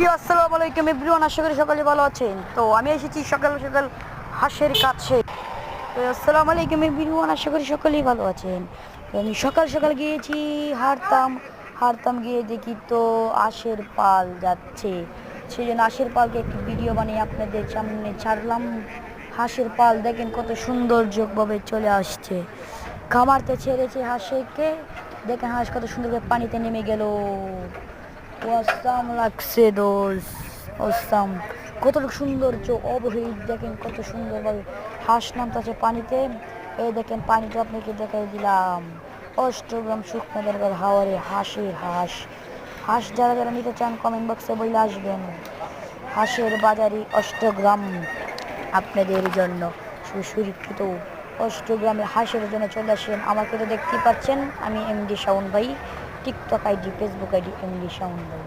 আসসালামু আলাইকুম এভরিওয়ান, আশা করি সকলে ভালো আছেন। তো আমি এসেছি সকাল সকাল হাঁসের কাছে। তো আসসালামু আলাইকুম এভরিওয়ান, আশা করি সকলেই ভালো আছেন। তো আমি সকাল সকাল গিয়েছি, হাঁটতাম হাঁটতাম গিয়ে দেখি তো হাঁসের পাল যাচ্ছে। সেই জন্য হাঁসের পালকে একটি ভিডিও বানিয়ে আপনাদের সামনে ছাড়লাম। হাঁসের পাল দেখেন কত সৌন্দর্যভাবে চলে আসছে। খামারতে ছেড়েছে হাঁসকে, দেখেন হাঁস কত সুন্দরভাবে পানিতে নেমে গেল। অসাম লাগছে দোষ, অসাম। কতটুকু সৌন্দর্য অবহিত দেখেন, কত সুন্দরভাবে হাঁস নামতেছে পানিতে। এই দেখেন পানিটা আপনাকে দেখাই দিলাম। অষ্টগ্রাম শুকনো দরকার হাওয়ারে হাঁসের হাঁস। হাঁস যারা যারা নিতে চান কমেন্ট বক্সে বলে আসবেন। হাঁসের বাজারে অষ্টগ্রাম আপনাদের জন্য সুরক্ষিত। অষ্টগ্রামের হাঁসের জন্য চলে আসেন। আমাকে তো দেখতেই পাচ্ছেন, আমি এমডি শাওন ভাই। TikTok ID, Facebook ID MD Shaon ভাই।